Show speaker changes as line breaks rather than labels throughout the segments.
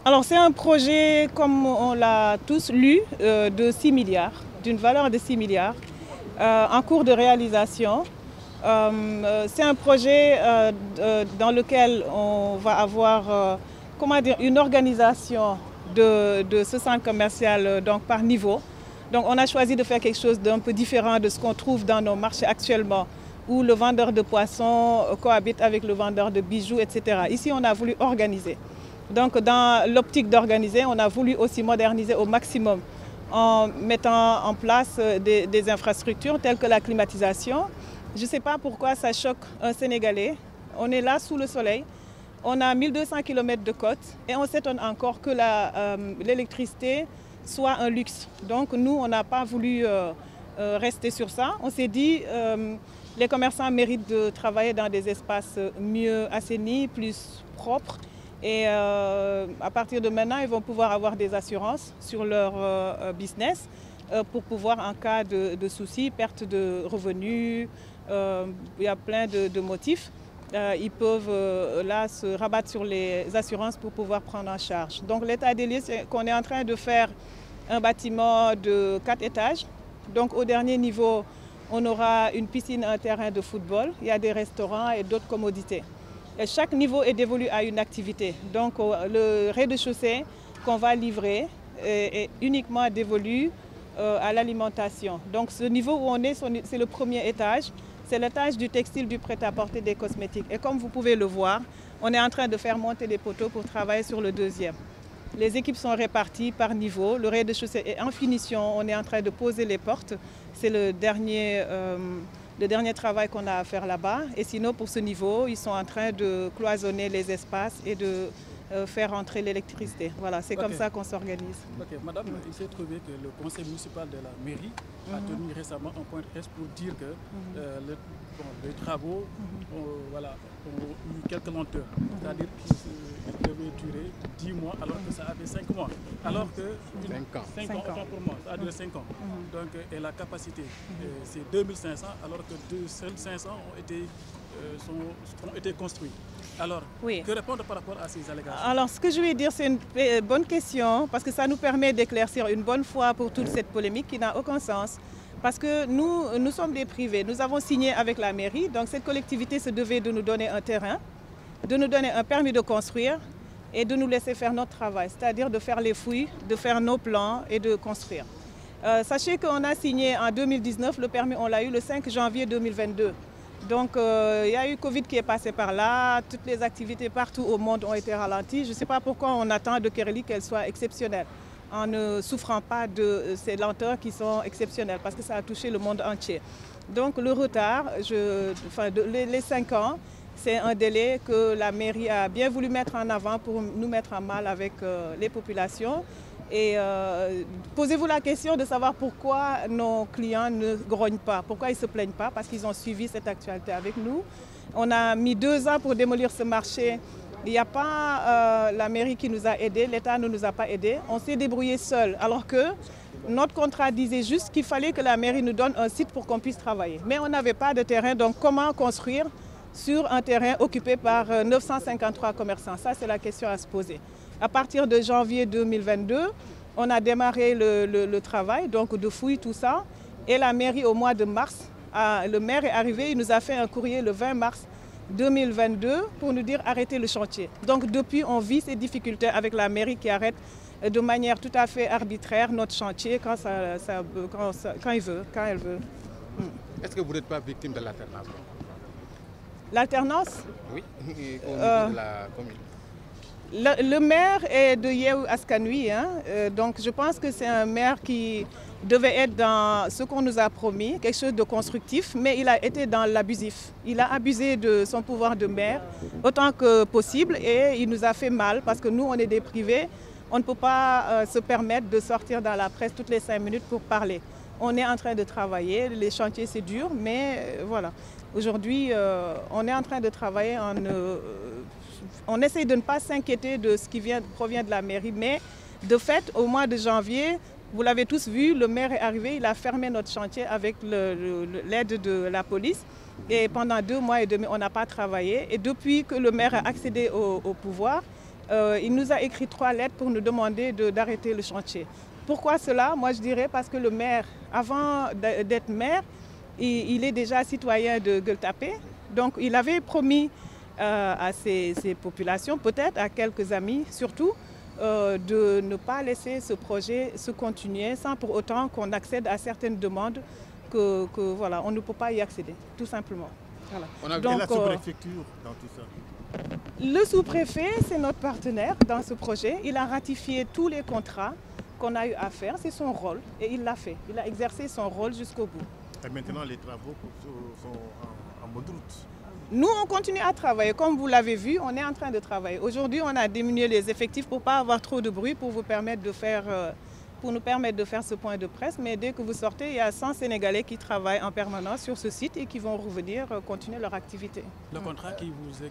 Alors c'est un projet, comme on l'a tous lu, de 6 milliards, d'une valeur de 6 milliards, en cours de réalisation. C'est un projet dans lequel on va avoir une organisation de ce centre commercial donc, par niveau. Donc on a choisi de faire quelque chose d'un peu différent de ce qu'on trouve dans nos marchés actuellement, où le vendeur de poissons cohabite avec le vendeur de bijoux, etc. Ici, on a voulu organiser. Donc dans l'optique d'organiser, on a voulu aussi moderniser au maximum en mettant en place des infrastructures telles que la climatisation. Je ne sais pas pourquoi ça choque un Sénégalais. On est là sous le soleil, on a 1200 km de côte et on s'étonne encore que l'électricité soit un luxe. Donc nous, on n'a pas voulu rester sur ça. On s'est dit les commerçants méritent de travailler dans des espaces mieux assainis, plus propres. Et à partir de maintenant, ils vont pouvoir avoir des assurances sur leur business pour pouvoir, en cas de soucis, perte de revenus, il y a plein de motifs. Ils peuvent là se rabattre sur les assurances pour pouvoir prendre en charge. Donc l'état des lieux, c'est qu'on est en train de faire un bâtiment de 4 étages. Donc au dernier niveau, on aura une piscine, un terrain de football, il y a des restaurants et d'autres commodités. Et chaque niveau est dévolu à une activité. Donc le rez-de-chaussée qu'on va livrer est uniquement dévolu à l'alimentation. Donc ce niveau où on est, c'est le premier étage. C'est l'étage du textile, du prêt-à-porter, des cosmétiques. Et comme vous pouvez le voir, on est en train de faire monter des poteaux pour travailler sur le deuxième. Les équipes sont réparties par niveau. Le rez-de-chaussée est en finition. On est en train de poser les portes. C'est le dernier travail qu'on a à faire là-bas. Et sinon, pour ce niveau, ils sont en train de cloisonner les espaces et de faire entrer l'électricité. Voilà, c'est comme ça qu'on s'organise.
Ok, madame, il s'est trouvé que le conseil municipal de la mairie a tenu récemment un point de presse pour dire que les travaux ont eu quelques lenteurs. C'est-à-dire qu'ils devaient durer 10 mois alors que ça avait 5 mois. Alors que 5 ans, autant pour moi, ça a duré 5 ans. Donc, et la capacité, c'est 2500 alors que seuls 500 ont été construits. Alors, oui. Que répondre par rapport à ces allégations?
Alors, ce que je vais dire, c'est une bonne question parce que ça nous permet d'éclaircir une bonne fois pour toute cette polémique qui n'a aucun sens. Parce que nous sommes des privés, nous avons signé avec la mairie, donc cette collectivité se devait de nous donner un terrain, de nous donner un permis de construire et de nous laisser faire notre travail, c'est-à-dire de faire les fouilles, de faire nos plans et de construire. Sachez qu'on a signé en 2019, le permis on l'a eu le 5 janvier 2022. Donc il y a eu Covid qui est passé par là, toutes les activités partout au monde ont été ralenties. Je ne sais pas pourquoi on attend de Kéréli qu'elle soit exceptionnelle, en ne souffrant pas de ces lenteurs qui sont exceptionnelles, parce que ça a touché le monde entier. Donc le retard, les 5 ans, c'est un délai que la mairie a bien voulu mettre en avant pour nous mettre en mal avec les populations. Et posez-vous la question de savoir pourquoi nos clients ne grognent pas, pourquoi ils ne se plaignent pas, parce qu'ils ont suivi cette actualité avec nous. On a mis 2 ans pour démolir ce marché. Il n'y a pas la mairie qui nous a aidés, l'État ne nous a pas aidés. On s'est débrouillé seul, alors que notre contrat disait juste qu'il fallait que la mairie nous donne un site pour qu'on puisse travailler. Mais on n'avait pas de terrain, donc comment construire sur un terrain occupé par 953 commerçants? Ça, c'est la question à se poser. À partir de janvier 2022, on a démarré le travail, donc de fouilles, tout ça. Et la mairie, au mois de mars, le maire est arrivé, il nous a fait un courrier le 20 mars 2022 pour nous dire arrêtez le chantier. Donc depuis, on vit ces difficultés avec la mairie qui arrête de manière tout à fait arbitraire notre chantier quand il veut, quand elle veut.
Est-ce que vous n'êtes pas victime de l'alternance?
L'alternance?
Oui, au niveau de la commune.
Le maire est de Yewwi Askan Wi, donc je pense que c'est un maire qui devait être dans ce qu'on nous a promis, quelque chose de constructif, mais il a été dans l'abusif. Il a abusé de son pouvoir de maire autant que possible et il nous a fait mal parce que nous, on est des privés, on ne peut pas se permettre de sortir dans la presse toutes les 5 minutes pour parler. On est en train de travailler, les chantiers c'est dur, mais voilà. Aujourd'hui, on est en train de travailler on essaye de ne pas s'inquiéter de ce qui provient de la mairie, mais de fait, au mois de janvier, vous l'avez tous vu, le maire est arrivé, il a fermé notre chantier avec l'aide de la police. Et pendant 2 mois et demi, on n'a pas travaillé. Et depuis que le maire a accédé au pouvoir, il nous a écrit 3 lettres pour nous demander d'arrêter le chantier. Pourquoi cela? Moi, je dirais parce que le maire, avant d'être maire, il est déjà citoyen de Gueule-Tapée. Donc, il avait promis à ses populations, peut-être à quelques amis surtout, de ne pas laisser ce projet se continuer sans pour autant qu'on accède à certaines demandes que voilà, on ne peut pas y accéder, tout simplement. Voilà.
On a vu la sous-préfecture dans tout ça.
Le sous-préfet, c'est notre partenaire dans ce projet. Il a ratifié tous les contrats qu'on a eu à faire. C'est son rôle et il l'a fait. Il a exercé son rôle jusqu'au bout.
Et maintenant, les travaux sont en mode route.
Nous, on continue à travailler. Comme vous l'avez vu, on est en train de travailler. Aujourd'hui, on a diminué les effectifs pour ne pas avoir trop de bruit, pour nous permettre de faire ce point de presse. Mais dès que vous sortez, il y a 100 Sénégalais qui travaillent en permanence sur ce site et qui vont revenir continuer leur activité.
Le contrat qui vous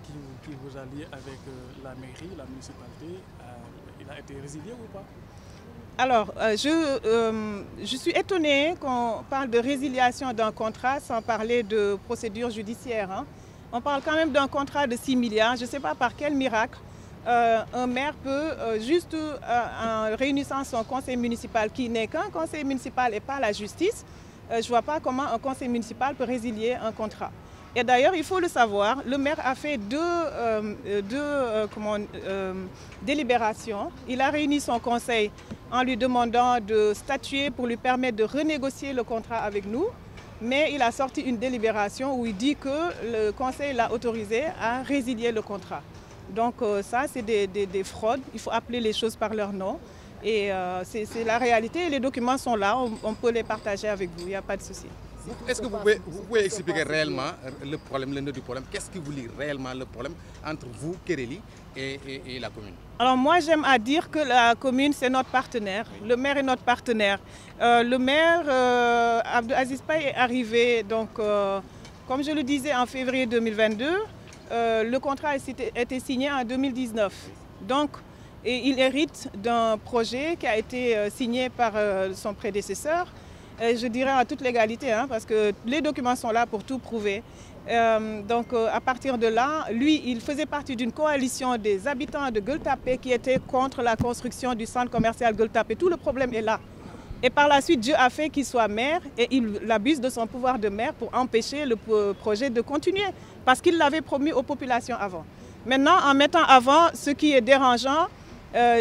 a lié avec la mairie, la municipalité, il a été résilié ou pas?
Alors, je suis étonnée qu'on parle de résiliation d'un contrat sans parler de procédure judiciaire, hein. On parle quand même d'un contrat de 6 milliards. Je ne sais pas par quel miracle un maire peut, juste en réunissant son conseil municipal, qui n'est qu'un conseil municipal et pas la justice, je ne vois pas comment un conseil municipal peut résilier un contrat. Et d'ailleurs, il faut le savoir, le maire a fait deux délibérations. Il a réuni son conseil en lui demandant de statuer pour lui permettre de renégocier le contrat avec nous. Mais il a sorti une délibération où il dit que le conseil l'a autorisé à résilier le contrat. Donc ça, c'est des fraudes. Il faut appeler les choses par leur nom. Et c'est la réalité. Les documents sont là. On peut les partager avec vous. Il n'y a pas de souci.
Est-ce que vous pouvez expliquer réellement le problème, le nœud du problème? Qu'est-ce qui vous lie réellement le problème entre vous, Kéréli, et la commune?
Alors moi, j'aime à dire que la commune, c'est notre partenaire. Le maire est notre partenaire. Le maire, Abdou Aziz Paye, est arrivé, donc, comme je le disais, en février 2022. Le contrat a été signé en 2019. Donc, il hérite d'un projet qui a été signé par son prédécesseur. Je dirais en toute légalité, hein, parce que les documents sont là pour tout prouver. Donc à partir de là, lui, il faisait partie d'une coalition des habitants de Gueule-Tapée qui étaient contre la construction du centre commercial Gueule-Tapée. Tout le problème est là. Et par la suite, Dieu a fait qu'il soit maire et il abuse de son pouvoir de maire pour empêcher le projet de continuer, parce qu'il l'avait promis aux populations avant. Maintenant, en mettant avant ce qui est dérangeant,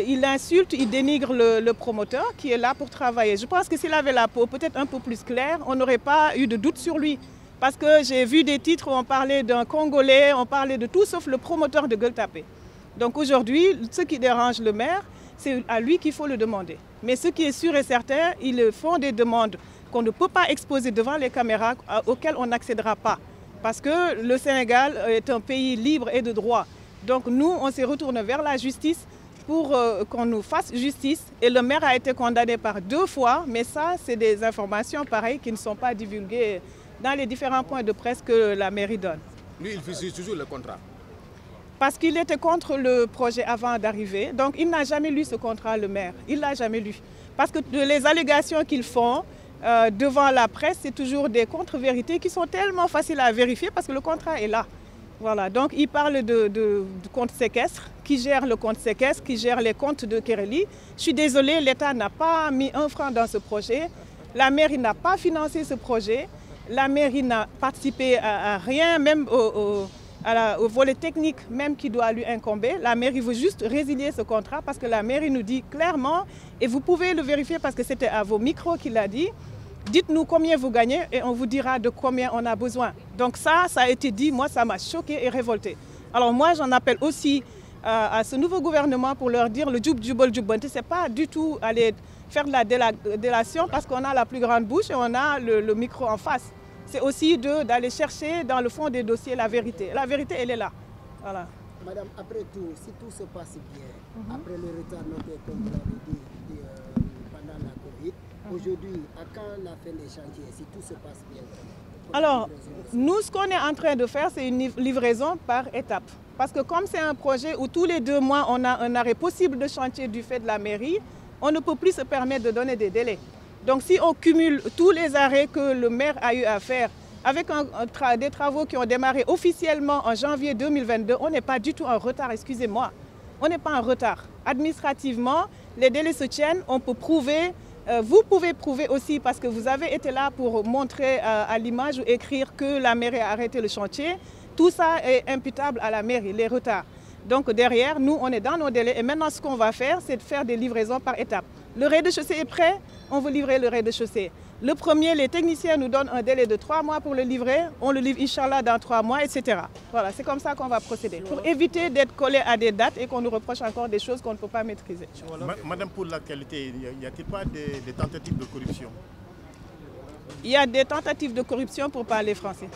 il insulte, il dénigre le promoteur qui est là pour travailler. Je pense que s'il avait la peau peut-être un peu plus claire, on n'aurait pas eu de doute sur lui. Parce que j'ai vu des titres où on parlait d'un Congolais, on parlait de tout sauf le promoteur de Gueule-Tapée. Donc aujourd'hui, ce qui dérange le maire, c'est à lui qu'il faut le demander. Mais ce qui est sûr et certain, ils font des demandes qu'on ne peut pas exposer devant les caméras, auxquelles on n'accédera pas. Parce que le Sénégal est un pays libre et de droit. Donc nous, on s'est retourné vers la justice pour qu'on nous fasse justice. Et le maire a été condamné par 2 fois, mais ça, c'est des informations pareilles qui ne sont pas divulguées dans les différents points de presse que la mairie donne.
Lui, il fait toujours le contrat.
Parce qu'il était contre le projet avant d'arriver. Donc il n'a jamais lu ce contrat, le maire. Il ne l'a jamais lu. Parce que les allégations qu'ils font devant la presse, c'est toujours des contre-vérités qui sont tellement faciles à vérifier parce que le contrat est là. Voilà, donc il parle de compte séquestre, qui gère le compte séquestre, qui gère les comptes de Kéréli. Je suis désolée, l'État n'a pas mis 1 franc dans ce projet. La mairie n'a pas financé ce projet. La mairie n'a participé à rien, même au volet technique même qui doit lui incomber. La mairie veut juste résilier ce contrat parce que la mairie nous dit clairement, et vous pouvez le vérifier parce que c'était à vos micros qu'il a dit, dites-nous combien vous gagnez et on vous dira de combien on a besoin. Donc ça a été dit, moi ça m'a choqué et révolté. Alors moi j'en appelle aussi à ce nouveau gouvernement pour leur dire le djoub djoubol djoubante, c'est pas du tout aller faire de la délation parce qu'on a la plus grande bouche et on a le micro en face. C'est aussi d'aller chercher dans le fond des dossiers la vérité. La vérité, elle est là. Voilà.
Madame, après tout, si tout se passe bien, après le retard noté, comme vous l'avez dit, pendant la Covid, aujourd'hui, à quand la fin des chantiers, si tout se passe bien?
Alors, nous, ce qu'on est en train de faire, c'est une livraison par étapes. Parce que comme c'est un projet où tous les 2 mois, on a un arrêt possible de chantier du fait de la mairie, on ne peut plus se permettre de donner des délais. Donc si on cumule tous les arrêts que le maire a eu à faire avec des travaux qui ont démarré officiellement en janvier 2022, on n'est pas du tout en retard, excusez-moi. on n'est pas en retard. Administrativement, les délais se tiennent, on peut prouver. Vous pouvez prouver aussi parce que vous avez été là pour montrer à l'image ou écrire que la mairie a arrêté le chantier. Tout ça est imputable à la mairie, les retards. Donc derrière, nous, on est dans nos délais et maintenant ce qu'on va faire, c'est de faire des livraisons par étapes. Le rez-de-chaussée est prêt, on veut livrer le rez-de-chaussée. Le premier, les techniciens nous donnent un délai de 3 mois pour le livrer, on le livre Inch'Allah dans 3 mois, etc. Voilà, c'est comme ça qu'on va procéder, pour éviter d'être collé à des dates et qu'on nous reproche encore des choses qu'on ne peut pas maîtriser.
Madame, pour la qualité, y a-t-il pas des tentatives de corruption?
Il y a des tentatives de corruption pour parler français.